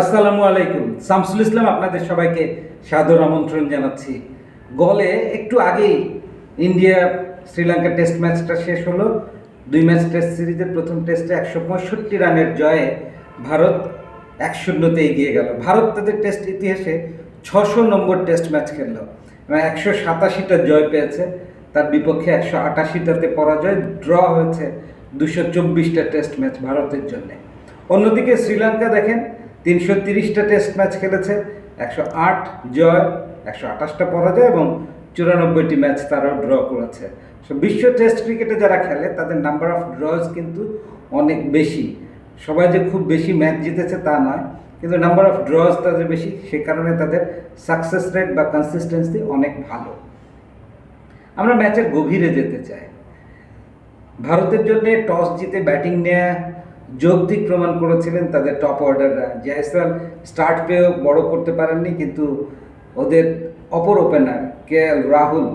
আসসালামু আলাইকুম। শামসুল ইসলাম আপনাদের সবাইকে সাদর আমন্ত্রণ জানাচ্ছি। গলে একটু আগেই ইন্ডিয়া শ্রীলঙ্কা টেস্ট ম্যাচটা শেষ হলো। 2 ম্যাচ টেস্ট সিরিজের প্রথম টেস্টে 165 রানের জয়ে ভারত 1-0 এগিয়ে গেল। ভারত তাদের টেস্ট ইতিহাসে 600 নম্বর টেস্ট ম্যাচ খেলল এবং 187টা জয় পেয়েছে। তার বিপক্ষে 188টাতে পরাজয়, ড্র হয়েছে 224টা টেস্ট ম্যাচ ভারতের জন্য। অন্যদিকে শ্রীলঙ্কা দেখেন 330টা টেস্ট ম্যাচ খেলেছে, 108 জয়, 128টা পরাজয় এবং 94টি ম্যাচ তারাও ড্র করেছে। বিশ্ব টেস্ট ক্রিকেটে যারা খেলে তাদের নাম্বার অফ ড্রজ কিন্তু অনেক বেশি। সবাই যে খুব বেশি ম্যাচ জিতেছে তা নয়, কিন্তু নাম্বার অফ ড্রজ তাদের বেশি, সে কারণে তাদের সাকসেস রেট বা কনসিস্টেন্সি অনেক ভালো। আমরা ম্যাচের গভীরে যেতে চাই। ভারতের জন্য টস জিতে ব্যাটিং নেওয়া যৌক্তিক প্রমাণ করেছিলেন তাদের টপ অর্ডাররা। জয়সওয়াল স্টার্ট পেয়েও বড় করতে পারেননি, কিন্তু ওদের অপর ওপেনার রাহুল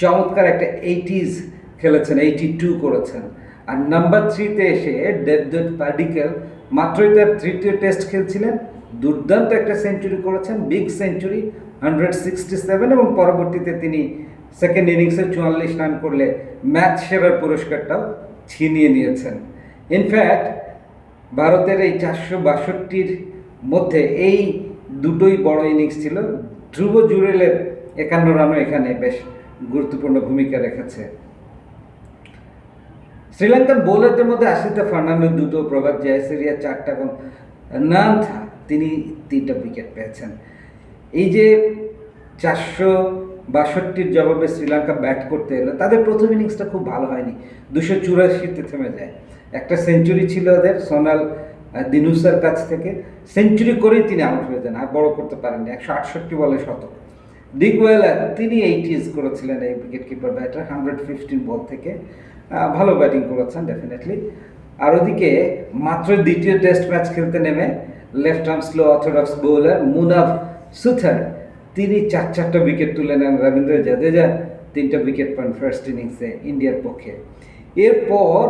চমৎকার একটা 80s খেলেছেন, 82 করেছেন। আর নাম্বার 3-তে এসে দেবদূত পাডিক্কল মাত্রই তার তৃতীয় টেস্ট খেলছিলেন, দুর্দান্ত একটা সেঞ্চুরি করেছেন, বিগ সেঞ্চুরি 167, এবং পরবর্তীতে তিনি সেকেন্ড ইনিংসে 44 রান করলে ম্যাচ সেরার পুরস্কারটাও ছিনিয়ে নিয়েছেন। ইনফ্যাক্ট ভারতের এই 462র মধ্যে এই দুটোই বড় ইনিংস ছিল। ধ্রুব জুরেলের 51 রানও এখানে বেশ গুরুত্বপূর্ণ ভূমিকা রেখেছে। শ্রীলঙ্কান বোলারদের মধ্যে আশিতা ফার্নান্ডো 2টো, প্রভাত জয়সূরিয়া 4টা এবং নান্থা তিনি 3টা উইকেট পেয়েছেন। এই যে 462র জবাবে শ্রীলঙ্কা ব্যাট করতে এলো, তাদের প্রথম ইনিংসটা খুব ভালো হয়নি, 284-তে থেমে যায়। একটা সেঞ্চুরি ছিল ওদের সোনাল দিনুসার কাছ থেকে, সেঞ্চুরি করেই তিনি আউট হয়ে যান, আর বড় করতে পারেননি। 168 বলে শতক। ডিকওয়েলার তিনি 80s করেছিলেন, এই উইকেট কিপার ব্যাটার 115 বল থেকে। ভালো ব্যাটিং করেছেন ডেফিনেটলি। আর ওদিকে মাত্র দ্বিতীয় টেস্ট ম্যাচ খেলতে নেমে left arm slow orthodox bowler Munaf Suthar তিনি 4টা উইকেট তুলে নেন। রবীন্দ্র জাদেজা 3টা উইকেট পান ফার্স্ট ইনিংসে ইন্ডিয়ার পক্ষে। এরপর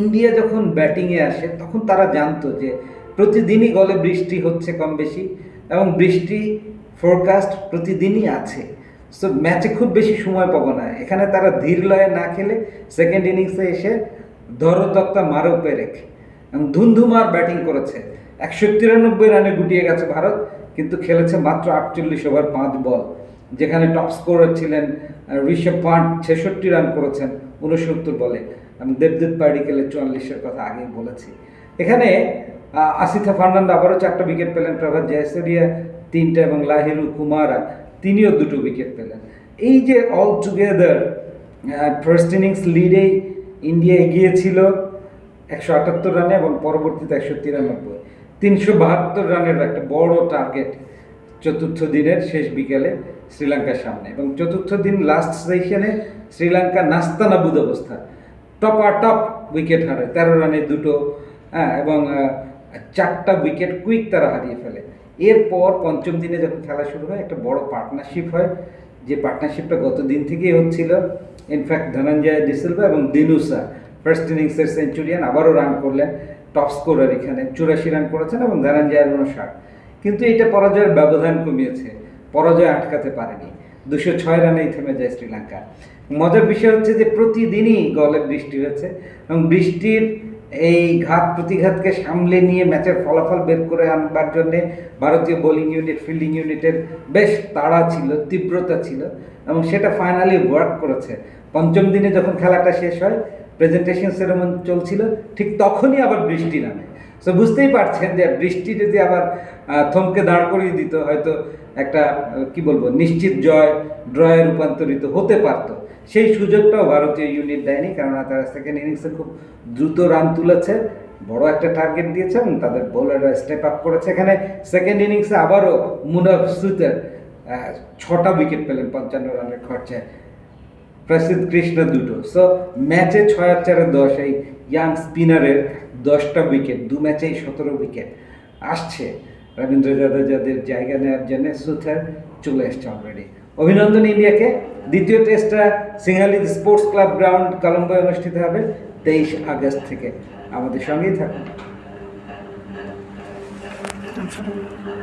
ইন্ডিয়া যখন ব্যাটিংয়ে আসে তখন তারা জানতো যে প্রতিদিনই গলে বৃষ্টি হচ্ছে কম বেশি, এবং বৃষ্টি ফোরকাস্ট প্রতিদিনই আছে। সো ম্যাচে খুব বেশি সময় পাবো না। এখানে তারা ধীর লয়ে না খেলে সেকেন্ড ইনিংসে এসে ধরো তক্তা মারো পেরেক এবং ধুমধুমার ব্যাটিং করেছে। 193 রানে গুটিয়ে গেছে ভারত, কিন্তু খেলেছে মাত্র 48 ওভার 5 বল, যেখানে টপ স্কোরার ছিলেন ঋষভ পান্ট 66 রান করেছেন 69 বলে, আমি দেবদূত পাডিক্কলের 44-এর কথা আগেই বলেছি। এখানে আসিথা ফার্নান্ডো আবারও 4টা উইকেট পেলেন, প্রভাত জয়সূরিয়া 3টা এবং লাহিরু কুমারা তিনিও 2টো উইকেট পেলেন। এই যে অল টুগেদার ফার্স্ট ইনিংস লিডেই ইন্ডিয়া এগিয়েছিল 178 রানে এবং পরবর্তীতে 193, 372 রানের একটা বড় টার্গেট চতুর্থ দিনের শেষ বিকেলে শ্রীলঙ্কার সামনে। এবং চতুর্থ দিন লাস্ট সেশনে শ্রীলঙ্কা নাস্তানাবুদ অবস্থা, টপ উইকেট হারে, 13 রানে 2টো, এবং 4টা উইকেট কুইক তারা হারিয়ে ফেলে। এরপর পঞ্চম দিনে যখন খেলা শুরু হয় একটা বড় পার্টনারশিপ হয়, যে পার্টনারশিপটা গত দিন থেকেই হচ্ছিল। ইনফ্যাক্ট ধনঞ্জয় ডিসিলভা এবং দিনুসা ফার্স্ট ইনিংসের সেঞ্চুরিয়ান আবারও রান করলেন, টপ স্কোরার এখানে 84 রান করেছেন এবং ধনঞ্জয়ের 59। কিন্তু এটা পরাজয়ের ব্যবধান কমিয়েছে, পরাজয় আটকাতে পারেনি। 206 রানেই থেমে যায় শ্রীলঙ্কা। মজার বিষয় হচ্ছে যে প্রতিদিনই গলে বৃষ্টি হয়েছে এবং বৃষ্টির এই ঘাত প্রতিঘাতকে সামলে নিয়ে ম্যাচের ফলাফল বের করে আনবার জন্যে ভারতীয় বোলিং ইউনিট, ফিল্ডিং ইউনিটের বেশ তাড়া ছিল, তীব্রতা ছিল, এবং সেটা ফাইনালি ওয়ার্ক করেছে। পঞ্চম দিনে যখন খেলাটা শেষ হয়, প্রেজেন্টেশন সেরেমনি চলছিল, ঠিক তখনই আবার বৃষ্টি নামে। সো বুঝতেই পারছেন যে বৃষ্টি যদি আবার থমকে দাঁড় করিয়ে দিত, হয়তো একটা কি বলবো নিশ্চিত জয় ড্রয়ে রূপান্তরিত হতে পারতো। সেই সুযোগটাও ভারতীয় ইউনিট দেয়নি, কেননা তারা সেকেন্ড ইনিংসে খুব দ্রুত রান তুলেছে, বড় একটা টার্গেট দিয়েছে এবং তাদের বোলাররা স্টেপ আপ করেছে। এখানে সেকেন্ড ইনিংসে আবারও মুনাফ সুথার 6টা উইকেট পেলেন 55 রানের খরচায়, প্রসিদ্ধ কৃষ্ণ 2টো। সো ম্যাচে 6-4-10 এই ইয়াং স্পিনারের 10টা উইকেট, 2 ম্যাচেই 17 উইকেট আসছে। রবীন্দ্র জাদেজাদের জায়গা নেওয়ার জন্য সুথার চলে এসছে অলরেডি। অভিনন্দন ইন্ডিয়াকে। দ্বিতীয় টেস্টটা সিংহালি স্পোর্টস ক্লাব গ্রাউন্ড কলম্বোয় অনুষ্ঠিত হবে 23 আগস্ট থেকে। আমাদের সঙ্গেই থাকুন। আচ্ছা